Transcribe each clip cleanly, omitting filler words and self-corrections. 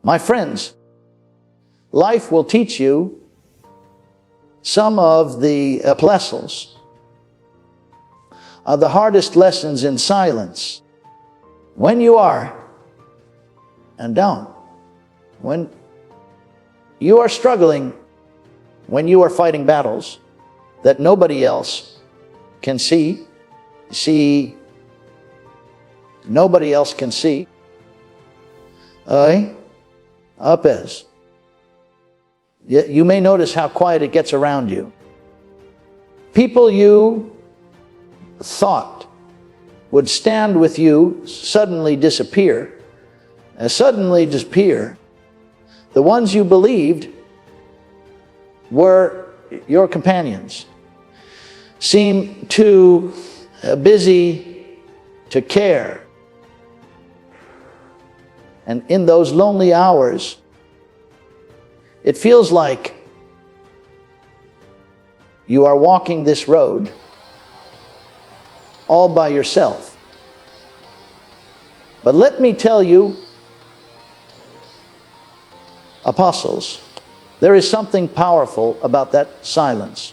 My friends, life will teach you some of the lessons, the hardest lessons in silence. When you are down, when you are struggling, when you are fighting battles that nobody else can see, nobody else can see. Upes. You may notice how quiet it gets around you. People you thought would stand with you suddenly disappear. The ones you believed were your companions seem too busy to care. And in those lonely hours, it feels like you are walking this road all by yourself. But let me tell you, apostles, there is something powerful about that silence.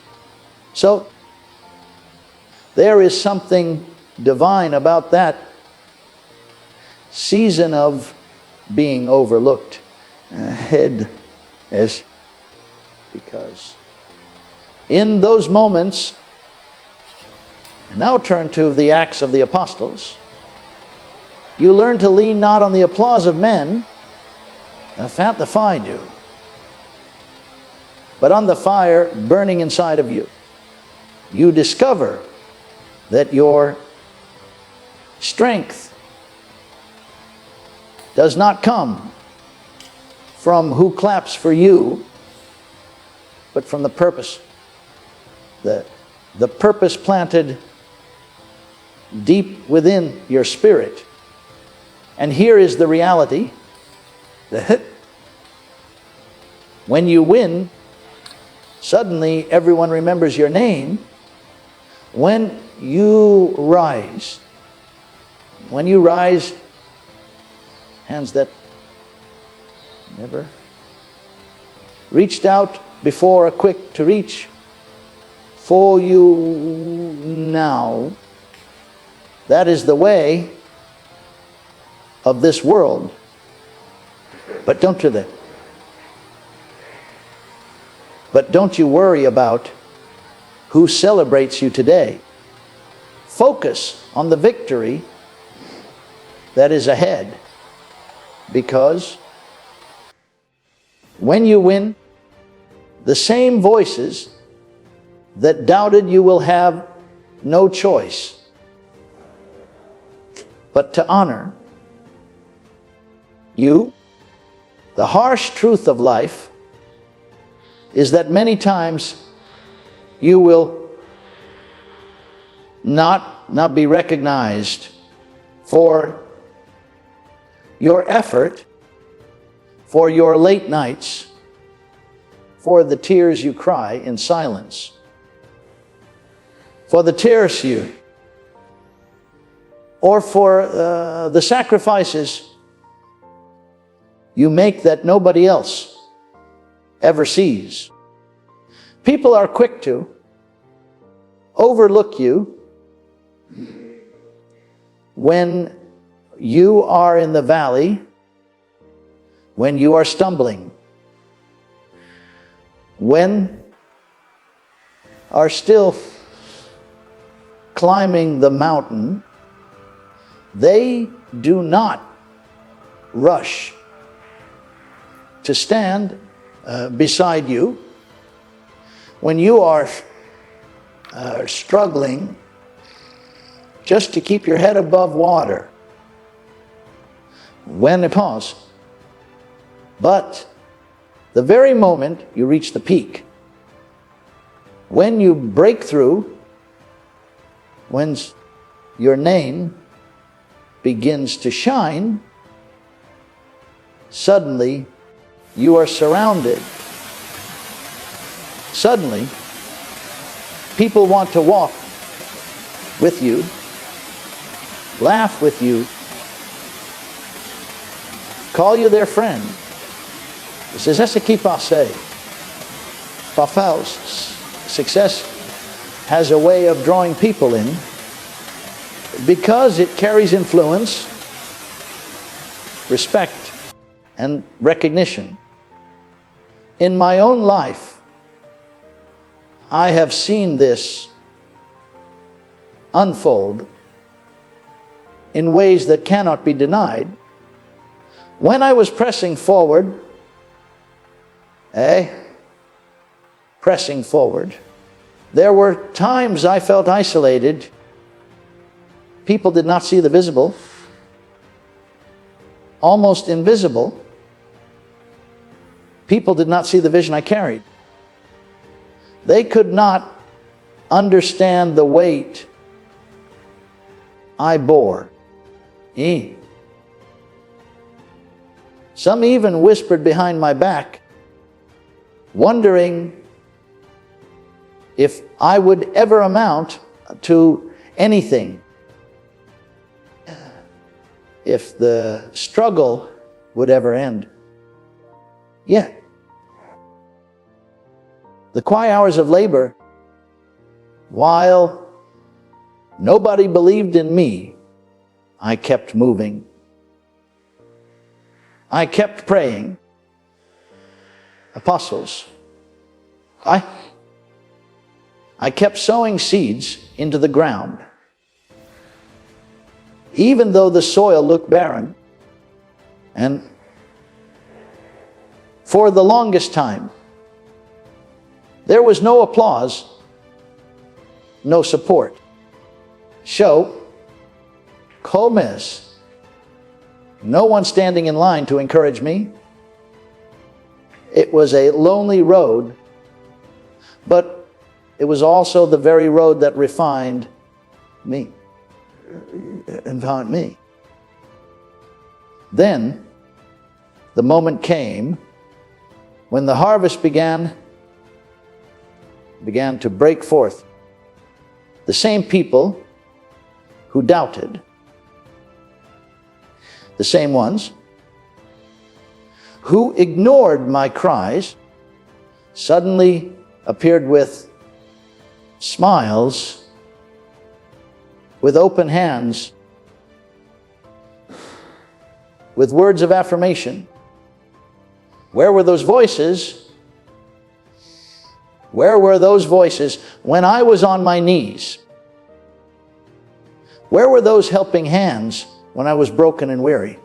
So, there is something divine about that season of being overlooked. Head is because in those moments, now turn to the Acts of the Apostles, you learn to lean not on the applause of men, that find you, but on the fire burning inside of you. You discover that your strength does not come from who claps for you, but from the purpose. The purpose planted deep within your spirit. And here is the reality. When you win, suddenly everyone remembers your name. When you rise, hands that never reached out before are quick to reach for you now. That is the way of this world. But don't you worry about who celebrates you today. Focus on the victory that is ahead. Because when you win, the same voices that doubted you will have no choice but to honor you. The harsh truth of life is that many times you will not be recognized for your effort, for your late nights, for the tears you cry in silence, for the tears or for the sacrifices you make that nobody else ever sees. People are quick to overlook you when you are in the valley, when you are stumbling, when are still climbing the mountain. They do not rush to stand beside you when you are struggling just to keep your head above water. When they pause. But the very moment you reach the peak, when you break through, when your name begins to shine, suddenly you are surrounded. Suddenly, people want to walk with you, laugh with you, call you their friend. C'est ce qui passe. Parfois, success has a way of drawing people in because it carries influence, respect, and recognition. In my own life, I have seen this unfold in ways that cannot be denied. When I was pressing forward, pressing forward, there were times I felt isolated. People did not see the visible, almost invisible. People did not see the vision I carried. They could not understand the weight I bore. Some even whispered behind my back, wondering if I would ever amount to anything, if the struggle would ever end. Yet, the quiet hours of labor, while nobody believed in me, I kept moving. I kept praying. Apostles, I kept sowing seeds into the ground. Even though the soil looked barren, and for the longest time, there was no applause, no support. Show, comes, no one standing in line to encourage me. It was a lonely road, but it was also the very road that refined me and found me. Then the moment came when the harvest began to break forth. The same people who doubted, the same ones who ignored my cries, suddenly appeared with smiles, with open hands, with words of affirmation. Where were those voices? Where were those voices when I was on my knees? Where were those helping hands when I was broken and weary?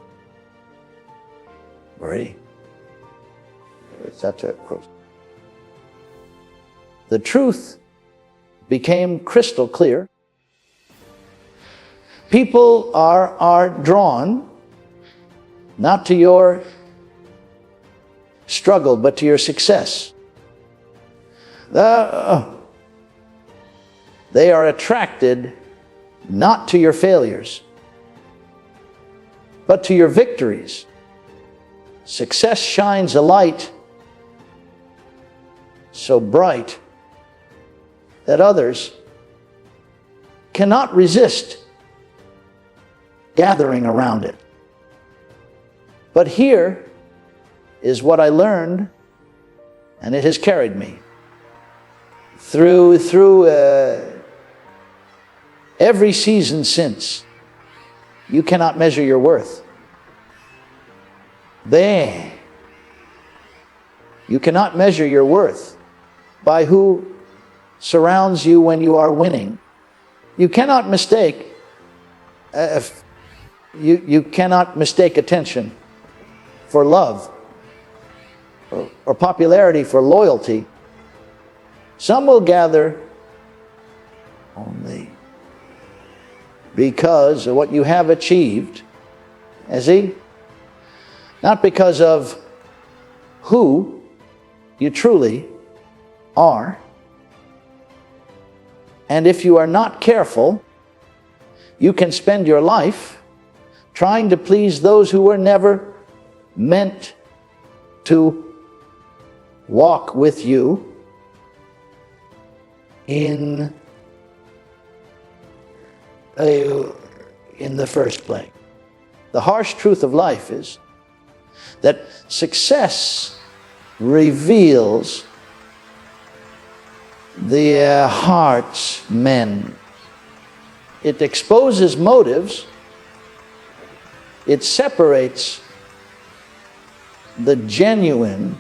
Weary. The truth became crystal clear. People are drawn not to your struggle, but to your success. They are attracted not to your failures, but to your victories. Success shines a light so bright that others cannot resist gathering around it. But here is what I learned, and it has carried me through every season since. You cannot measure your worth. You cannot measure your worth by who surrounds you when you are winning. You cannot mistake you cannot mistake attention for love or popularity for loyalty. Some will gather only because of what you have achieved, not because of who you truly are. And if you are not careful, you can spend your life trying to please those who were never meant to walk with you in the first place. The harsh truth of life is that success reveals the heart's men. It exposes motives. It separates the genuine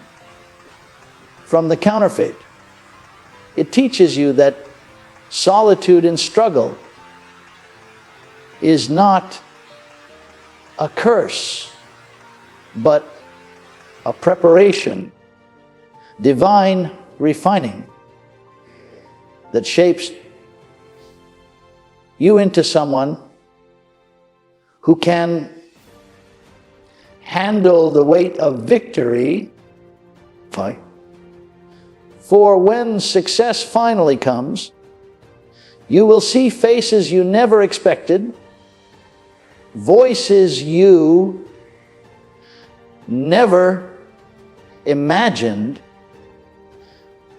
from the counterfeit. It teaches you that solitude and struggle is not a curse, but a preparation, divine refining that shapes you into someone who can handle the weight of victory. For when success finally comes, you will see faces you never expected, voices you never imagined,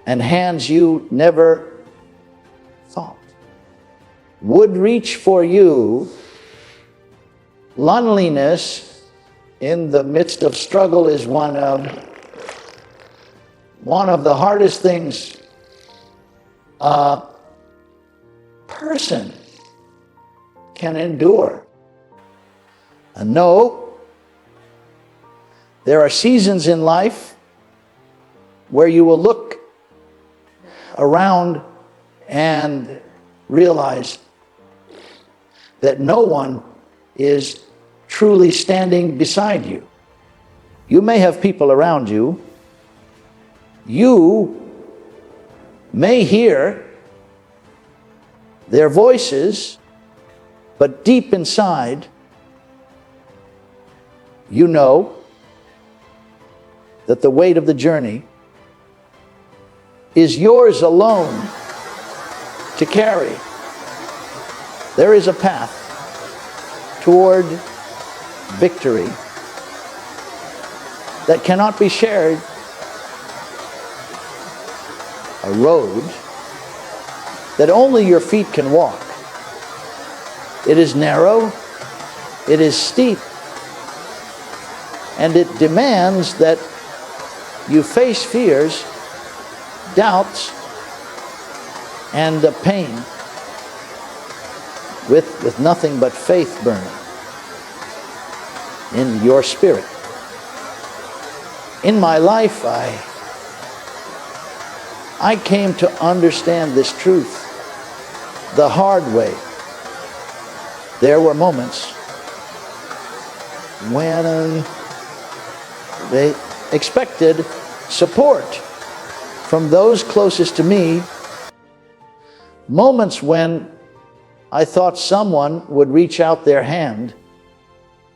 and hands you never thought would reach for you. Loneliness in the midst of struggle is one of the hardest things a person can endure. And no, there are seasons in life where you will look around and realize that no one is truly standing beside you. You may have people around you. You may hear their voices, but deep inside, you know that the weight of the journey is yours alone to carry. There is a path toward victory that cannot be shared, a road that only your feet can walk. It is narrow, it is steep, and it demands that you face fears, doubts, and the pain with nothing but faith burning in your spirit. In my life, I came to understand this truth the hard way. There were moments when they expected support from those closest to me, moments when I thought someone would reach out their hand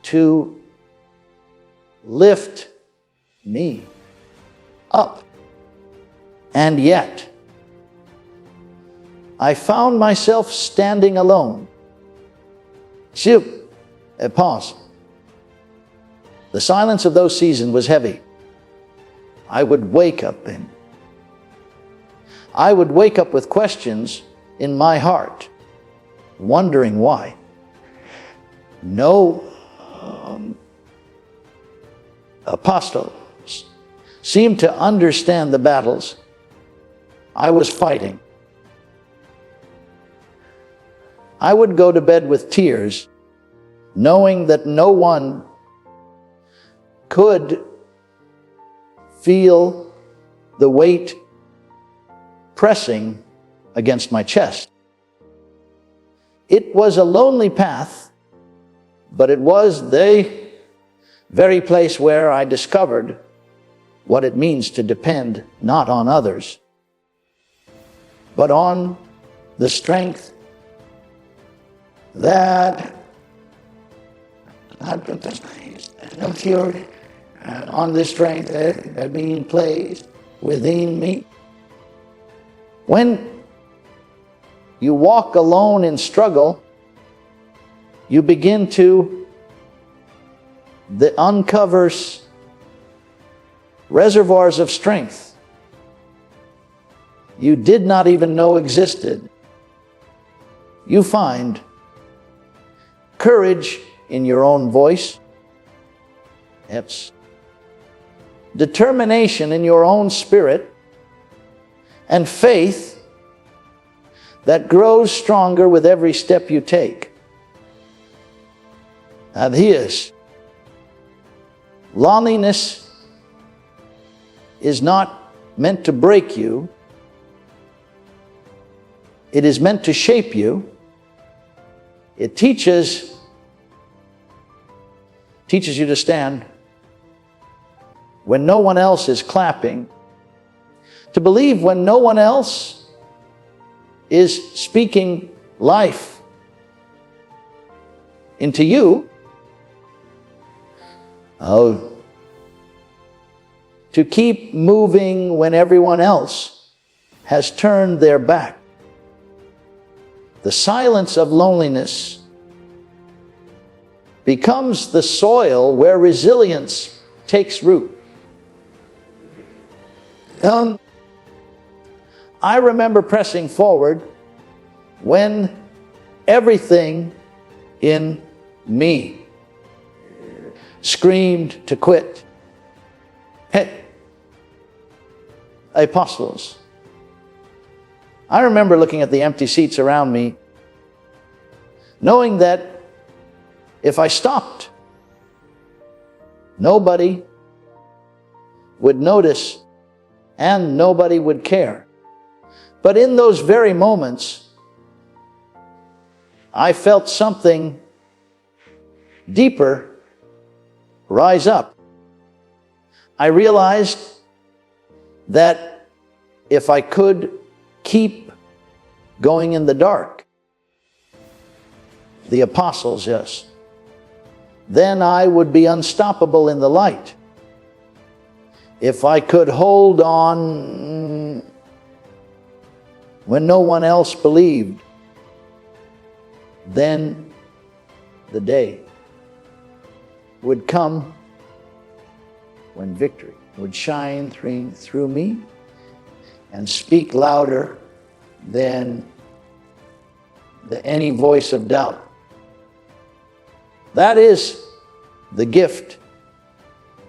to lift me up. And yet, I found myself standing alone. Pause. The silence of those seasons was heavy. I would wake up with questions in my heart, wondering why. No apostle seemed to understand the battles I was fighting. I would go to bed with tears, knowing that no one could feel the weight pressing against my chest. It was a lonely path, but it was the very place where I discovered what it means to depend not on others, but on the strength that on the strength that being placed within me. When you walk alone in struggle, you begin to uncover reservoirs of strength you did not even know existed. You find courage in your own voice. determination in your own spirit and faith that grows stronger with every step you take. And loneliness is not meant to break you. It is meant to shape you. It teaches you to stand when no one else is clapping, to believe when no one else is speaking life into you, to keep moving when everyone else has turned their back. The silence of loneliness becomes the soil where resilience takes root. I remember pressing forward when everything in me screamed to quit. Hey, apostles. I remember looking at the empty seats around me, knowing that if I stopped, nobody would notice and nobody would care. But in those very moments, I felt something deeper rise up. I realized that if I could keep going in the dark, the apostles, yes, then I would be unstoppable in the light. If I could hold on when no one else believed, then the day would come when victory would shine through me and speak louder than any voice of doubt. That is the gift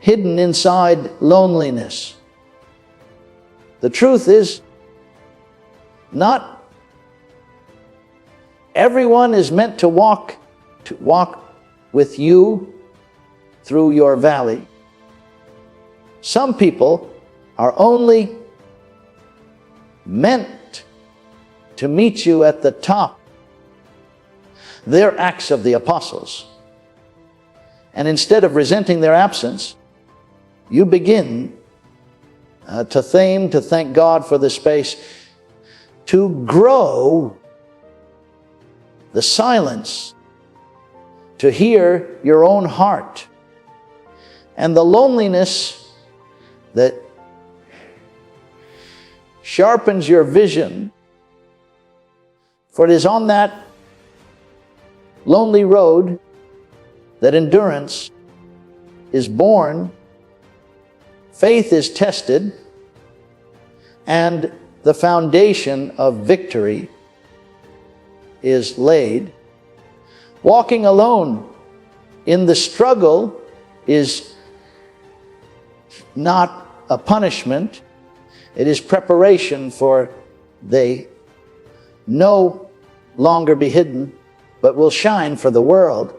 hidden inside loneliness. The truth is, not everyone is meant to walk with you through your valley. Some people are only meant to meet you at the top. They're acts of the apostles. And instead of resenting their absence, you begin to thank God for the space to grow the silence, to hear your own heart, and the loneliness that sharpens your vision. For it is on that lonely road that endurance is born, faith is tested, and the foundation of victory is laid. Walking alone in the struggle is not a punishment. It is preparation for they no longer be hidden, but will shine for the world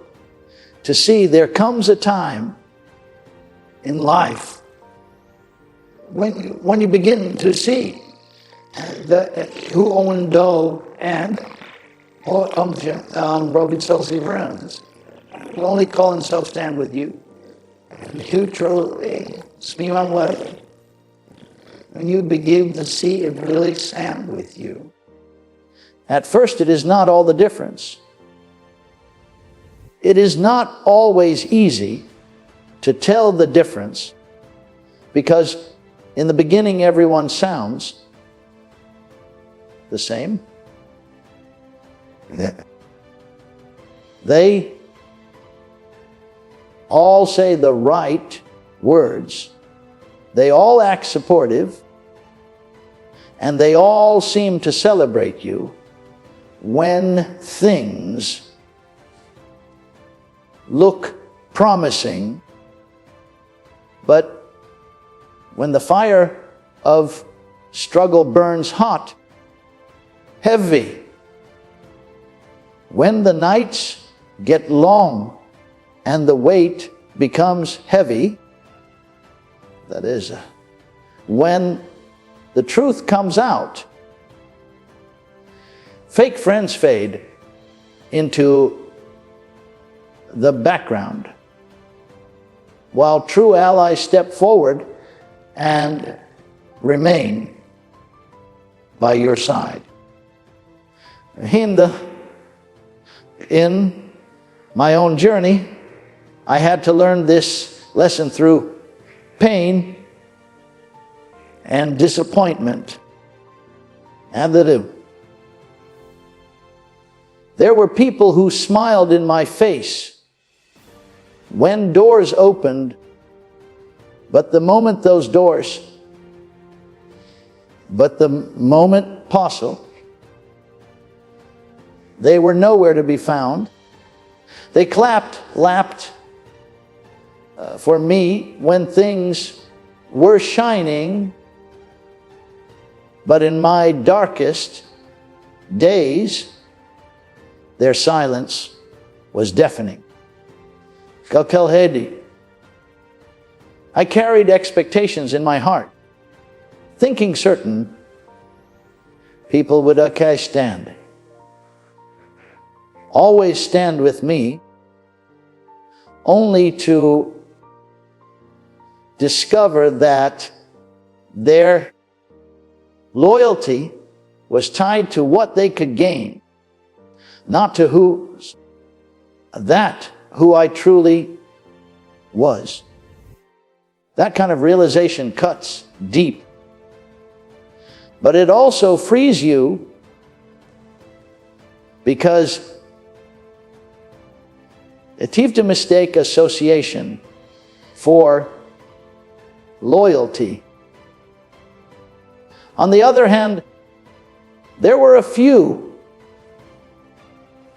to see. There comes a time in life when you begin to see who own Doe and broken Chelsea friends who only call themselves stand with you. Who truly speak on what when you begin to see it really stand with you. At first, it is not all the difference. It is not always easy to tell the difference, because in the beginning everyone sounds the same. They all say the right words. They all act supportive, and they all seem to celebrate you when things look promising, but when the fire of struggle burns hot, heavy, when the nights get long and the weight becomes heavy, that is, when the truth comes out, fake friends fade into the background, while true allies step forward and remain by your side. In my own journey, I had to learn this lesson through pain and disappointment. And there were people who smiled in my face when doors opened, but the moment possible, they were nowhere to be found. They lapped for me when things were shining, but in my darkest days, their silence was deafening. I carried expectations in my heart, thinking certain people would always stand with me, only to discover that their loyalty was tied to what they could gain, not to who I truly was. That kind of realization cuts deep. But it also frees you, because it's easy to mistake association for loyalty. On the other hand, there were a few,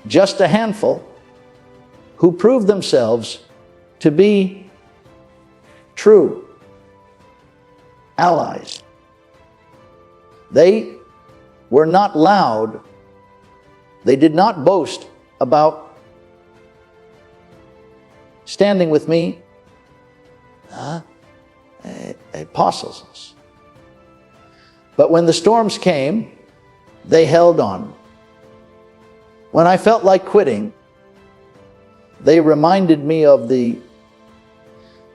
just a handful, who proved themselves to be true allies. They were not loud. They did not boast about standing with me, apostles. But when the storms came, they held on. When I felt like quitting, they reminded me of the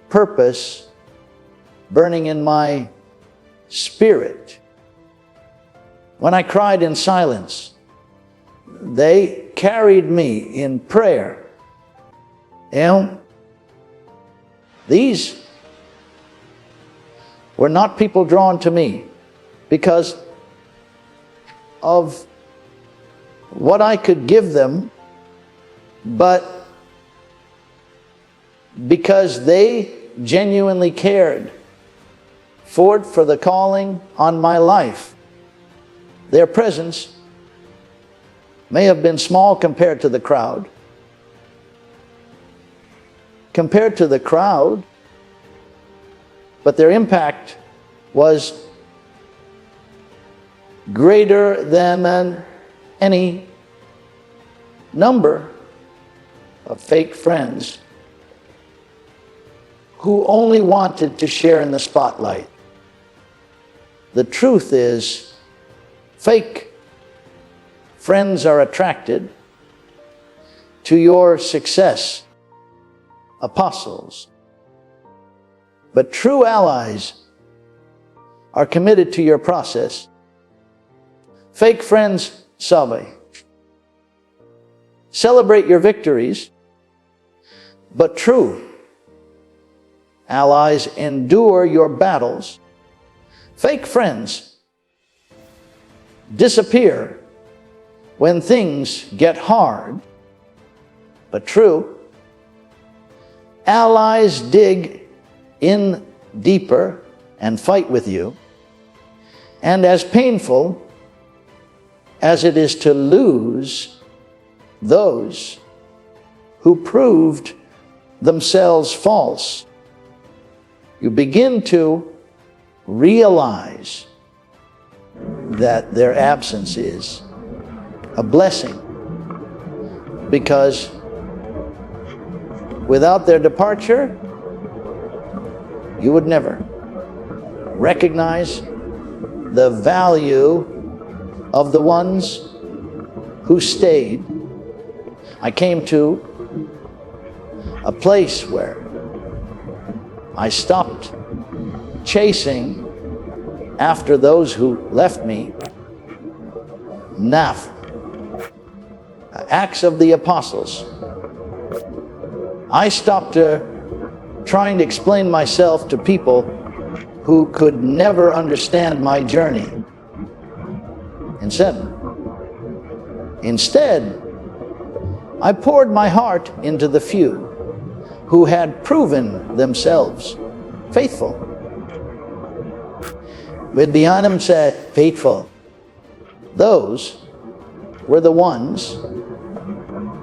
purpose burning in my spirit. When I cried in silence, they carried me in prayer. And these were not people drawn to me because of what I could give them, but because they genuinely cared for the calling on my life. Their presence may have been small compared to the crowd. But their impact was greater than any number of fake friends who only wanted to share in the spotlight. The truth is, fake friends are attracted to your success, apostles. But true allies are committed to your process. Fake friends celebrate your victories, but true allies endure your battles. Fake friends disappear when things get hard, but true allies dig in deeper and fight with you. And as painful as it is to lose those who proved themselves false, you begin to realize that their absence is a blessing, because without their departure, you would never recognize the value of the ones who stayed. I came to a place where I stopped chasing after those who left me. Now, Acts of the Apostles, I stopped trying to explain myself to people who could never understand my journey. Instead, I poured my heart into the few who had proven themselves faithful. With behind them said, faithful. Those were the ones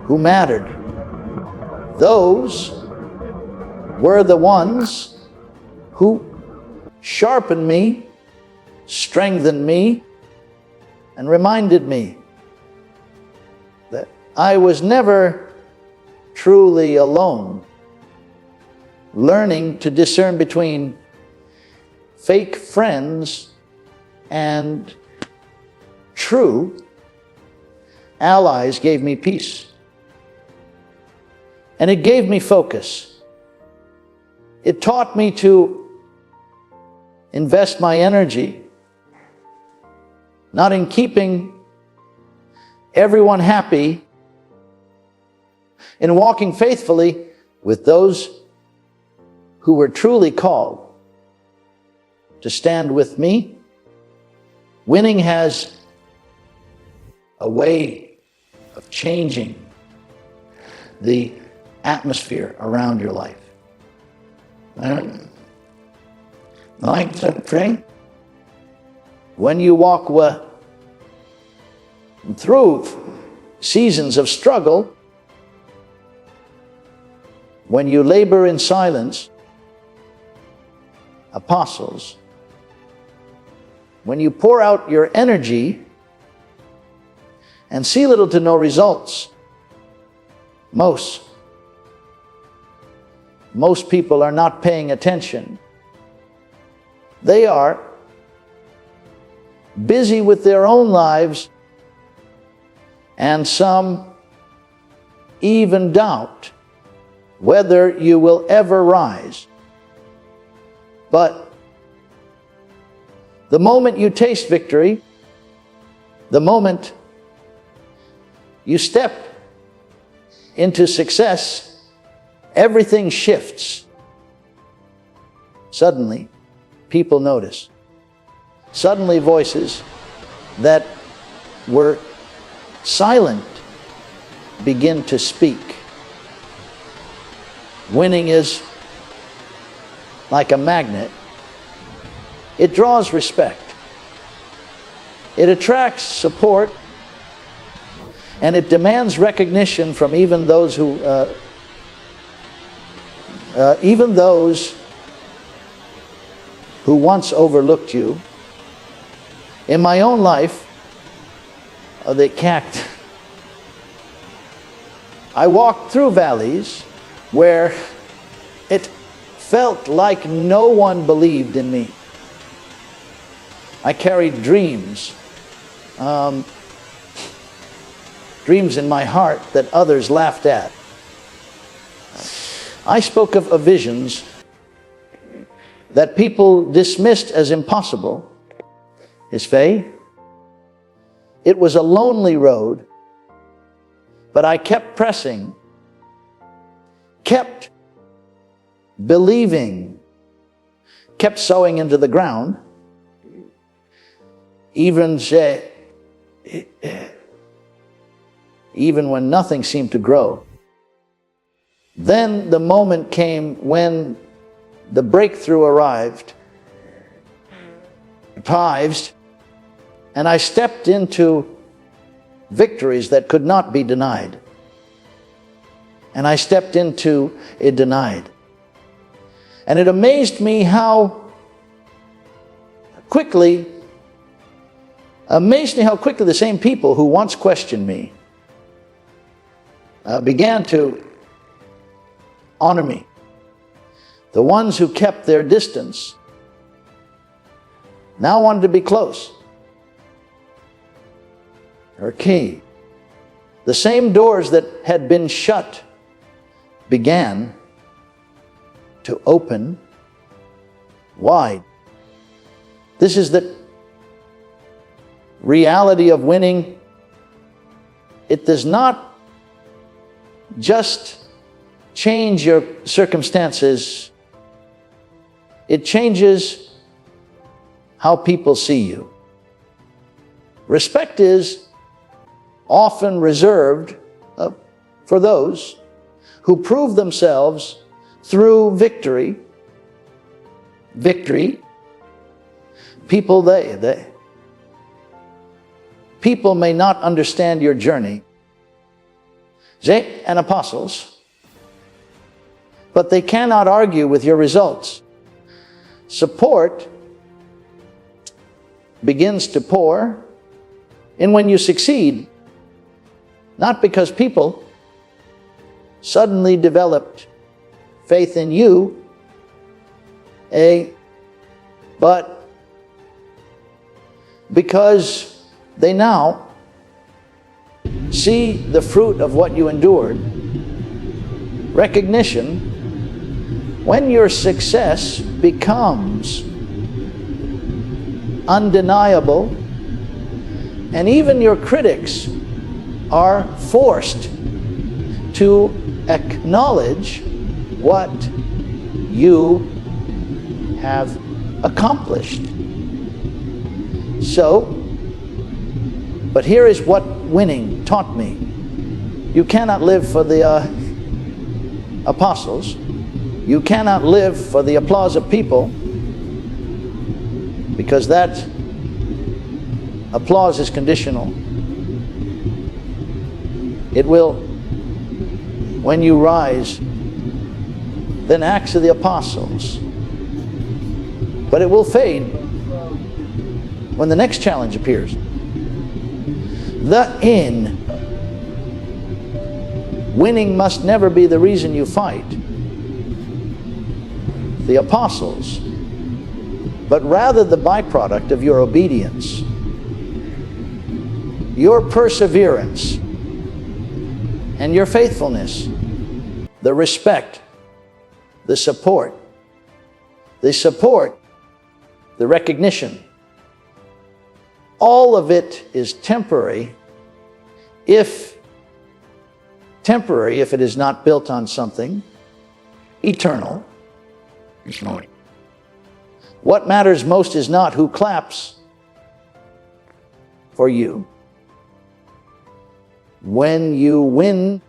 who mattered. Those were the ones who sharpened me, strengthened me, and reminded me that I was never truly alone, learning to discern between fake friends and true allies gave me peace. And it gave me focus. It taught me to invest my energy not in keeping everyone happy, in walking faithfully with those who were truly called to stand with me. Winning has a way of changing the atmosphere around your life. Like the train, when you walk through seasons of struggle, when you labor in silence, apostles, when you pour out your energy and see little to no results, most people are not paying attention. They are busy with their own lives, and some even doubt whether you will ever rise. But the moment you taste victory, the moment you step into success, everything shifts. Suddenly, people notice. Suddenly, voices that were silent begin to speak. Winning is like a magnet. It draws respect. It attracts support, and it demands recognition from even those who once overlooked you. In my own life, I walked through valleys where it felt like no one believed in me. I carried dreams in my heart that others laughed at. I spoke of visions that people dismissed as impossible. His faith. It was a lonely road, but I kept pressing, kept believing, kept sowing into the ground, even when nothing seemed to grow. Then the moment came when the breakthrough arrived, and I stepped into victories that could not be denied. And I stepped into it denied. And it amazed me how quickly, amazed me how quickly the same people who once questioned me began to honor me. The ones who kept their distance now wanted to be close. Or key. The same doors that had been shut began to open wide. This is the reality of winning. It does not just change your circumstances. It changes how people see you. Respect is often reserved for those who prove themselves through victory. Victory. People people may not understand your journey. They and apostles, but they cannot argue with your results. Support begins to pour in when you succeed, not because people suddenly developed faith in you, but because they now see the fruit of what you endured. Recognition, when your success becomes undeniable, and even your critics are forced to acknowledge what you have accomplished. But here is what winning taught me. You cannot live for the apostles. You cannot live for the applause of people, because that applause is conditional. It will, when you rise, then Acts of the Apostles. But it will fade when the next challenge appears. The in. Winning must never be the reason you fight the apostles, but rather the byproduct of your obedience, your perseverance, and your faithfulness, the respect, the support, the recognition. All of it is temporary if it is not built on something eternal. What matters most is not who claps for you when you win,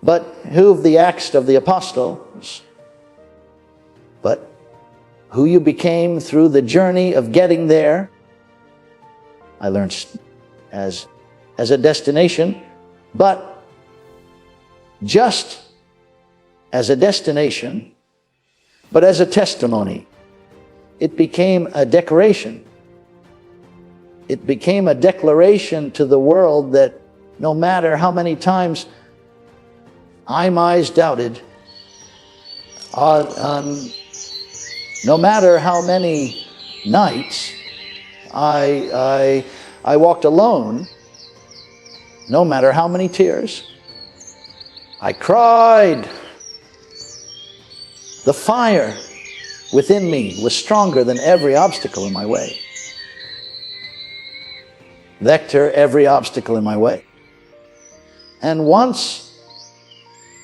but who of the acts of the apostles, but who you became through the journey of getting there. I learned as a destination, but just as a destination, but as a testimony. It became a decoration. It became a declaration to the world that no matter how many times eyes doubted, no matter how many nights I walked alone, no matter how many tears I cried, the fire within me was stronger than every obstacle in my way. Vector, every obstacle in my way. And once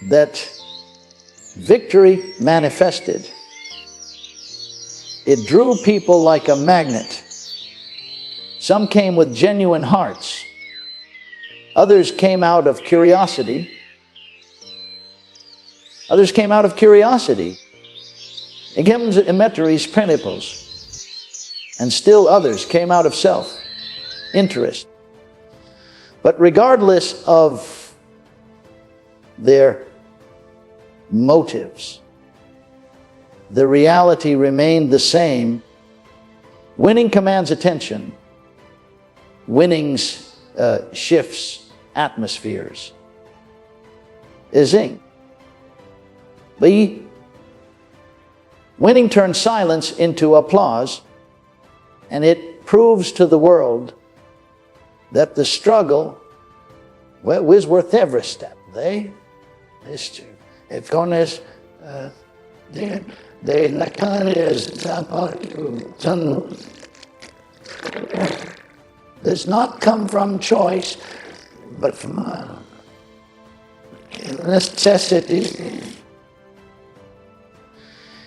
that victory manifested, it drew people like a magnet. Some came with genuine hearts. Others came out of curiosity. Egems emeteris prenipos. And still others came out of self-interest. But regardless of their motives, the reality remained the same. Winning commands attention. Winning shifts atmospheres. Is A. B. Winning turns silence into applause, and it proves to the world that the struggle was worth every step. Does not come from choice, but from necessity.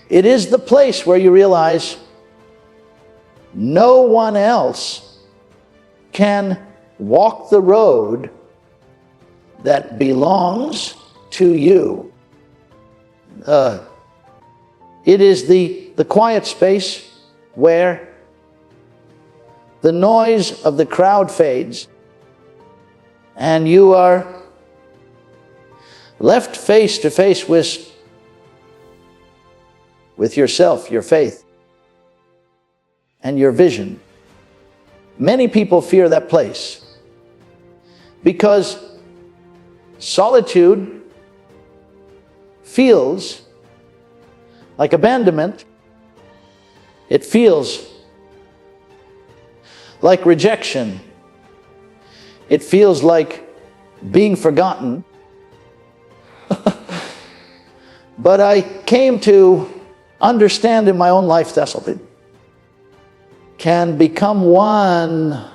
It is the place where you realize no one else can walk the road that belongs to you. It is the quiet space where the noise of the crowd fades and you are left face to face with yourself, your faith, and your vision. Many people fear that place because solitude feels like abandonment. It feels like rejection. It feels like being forgotten. But I came to understand in my own life that solitude can become one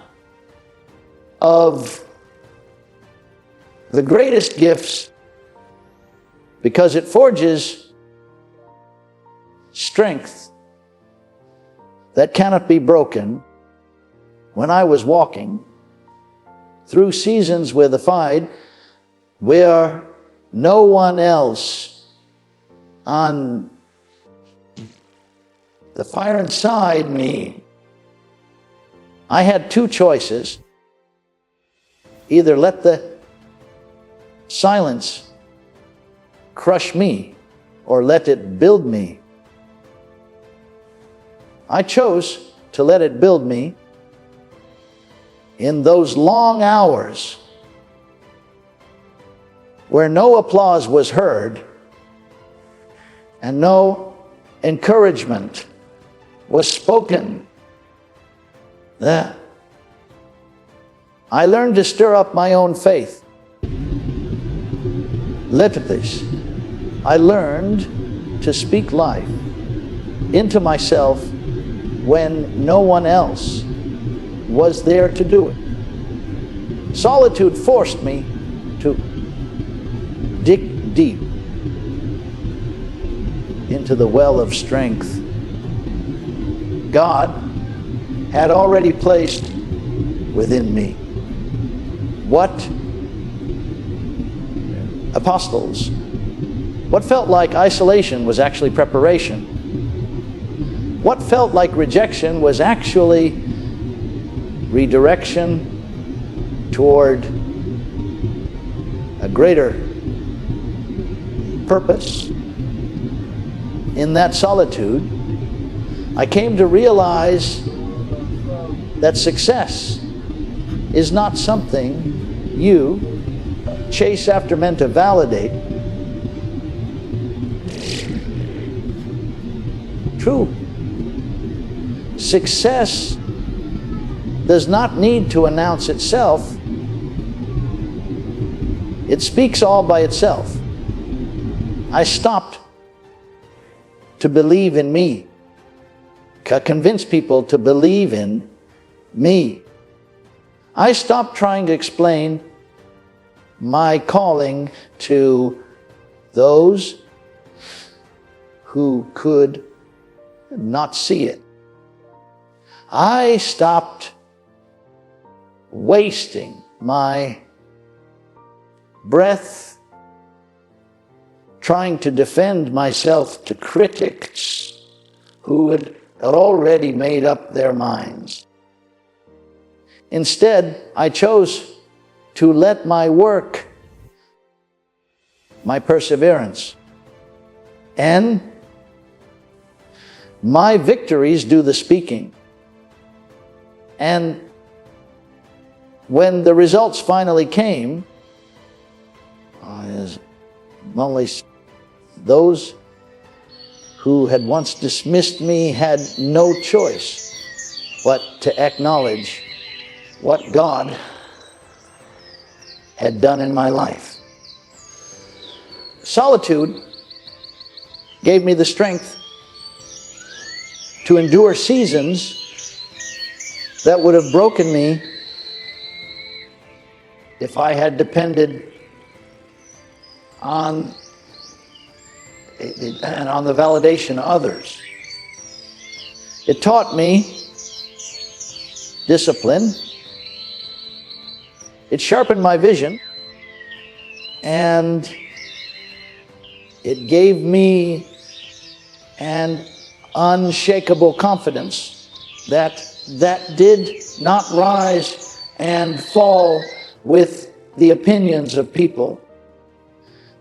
of the greatest gifts because it forges strength that cannot be broken. When I was walking through seasons with the fight where no one else on the fire inside me, I had two choices. Either let the silence crush me or let it build me. I chose to let it build me. In those long hours where no applause was heard and no encouragement was spoken, I learned to stir up my own faith. Literally, I learned to speak life into myself when no one else was there to do it. Solitude forced me to dig deep into the well of strength God had already placed within me. What apostles, what felt like isolation was actually preparation. What felt like rejection was actually redirection toward a greater purpose. In that solitude, I came to realize that success is not something you chase after men to validate. True. Success does not need to announce itself. It speaks all by itself. I stopped to believe in me, convince people to believe in me. I stopped trying to explain my calling to those who could not see it. I stopped wasting my breath trying to defend myself to critics who had already made up their minds. Instead, I chose to let my work, my perseverance, and my victories do the speaking. And when the results finally came, only those who had once dismissed me had no choice but to acknowledge what God had done in my life. Solitude gave me the strength to endure seasons that would have broken me if I had depended on the validation of others. It taught me discipline. It sharpened my vision, and it gave me an unshakable confidence that did not rise and fall with the opinions of people.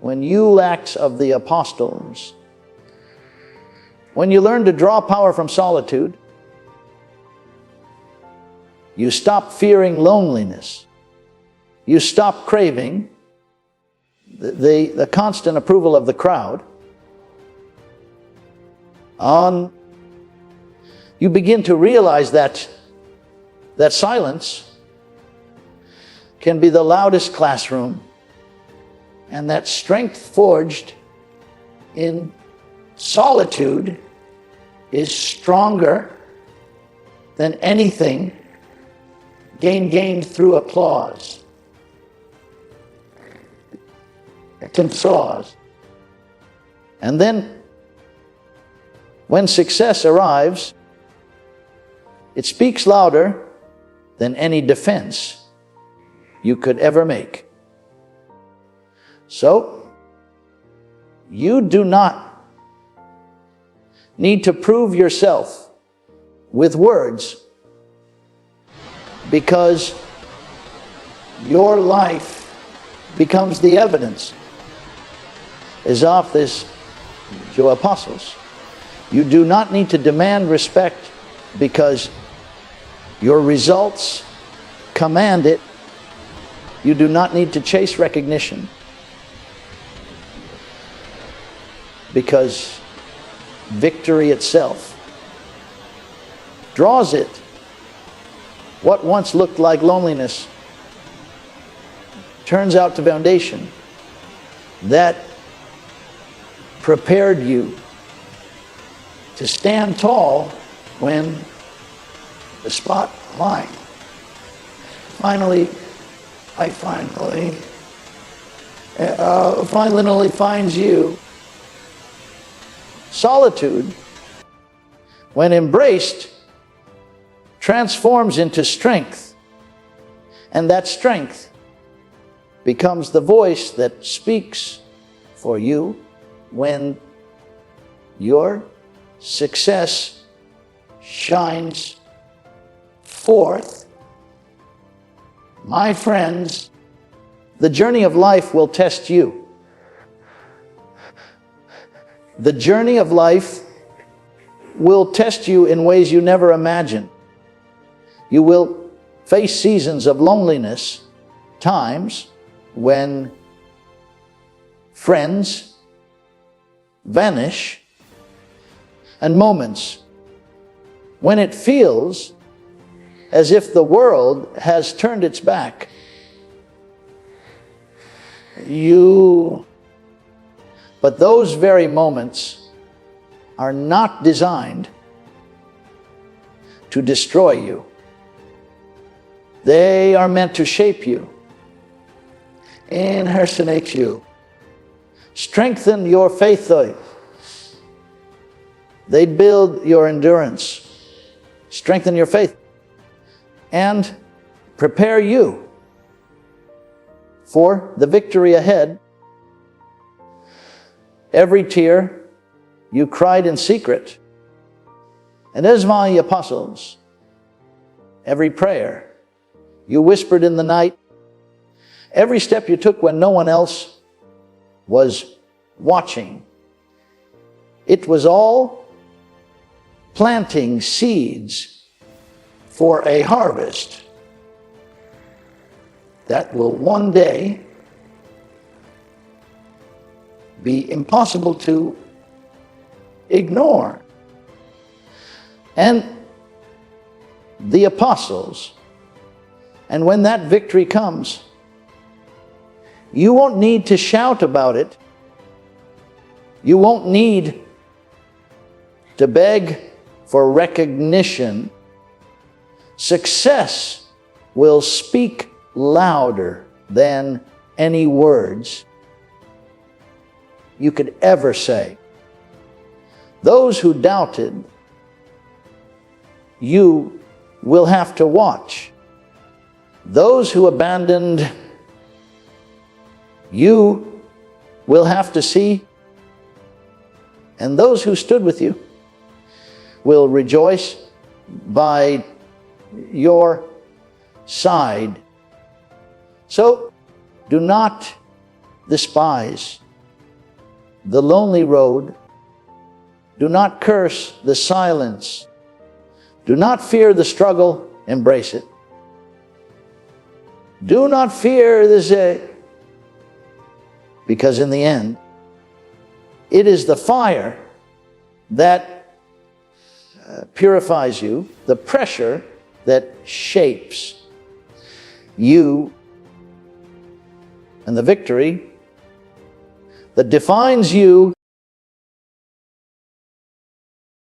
When you Acts of the Apostles, when you learn to draw power from solitude, you stop fearing loneliness. You stop craving the constant approval of the crowd. You begin to realize that silence can be the loudest classroom, and that strength forged in solitude is stronger than anything gained through applause. Applause. And then, when success arrives, it speaks louder than any defense you could ever make. So, you do not need to prove yourself with words, because your life becomes the evidence. As of this, your apostles, you do not need to demand respect, because your results command it. You do not need to chase recognition, because victory itself draws it. What once looked like loneliness turns out to foundation that prepared you to stand tall when the spotlight finally finds you. Solitude, when embraced, transforms into strength, and that strength becomes the voice that speaks for you when your success shines forth. My friends, the journey of life will test you. The journey of life will test you in ways you never imagined. You will face seasons of loneliness, times when friends vanish, and moments when it feels as if the world has turned its back. But those very moments are not designed to destroy you. They are meant to shape you, impersonate you, strengthen your faith. They build your endurance, strengthen your faith, and prepare you for the victory ahead. Every tear you cried in secret, and as my apostles, every prayer you whispered in the night, every step you took when no one else was watching, it was all planting seeds for a harvest that will one day be impossible to ignore. And the apostles, and when that victory comes, you won't need to shout about it. You won't need to beg for recognition. Success will speak louder than any words you could ever say. Those who doubted, you will have to watch. Those who abandoned, you will have to see. And those who stood with you will rejoice by your side. So do not despise the lonely road. Do not curse the silence. Do not fear the struggle, embrace it. Do not fear the because in the end, it is the fire that purifies you, the pressure that shapes you, and the victory that defines you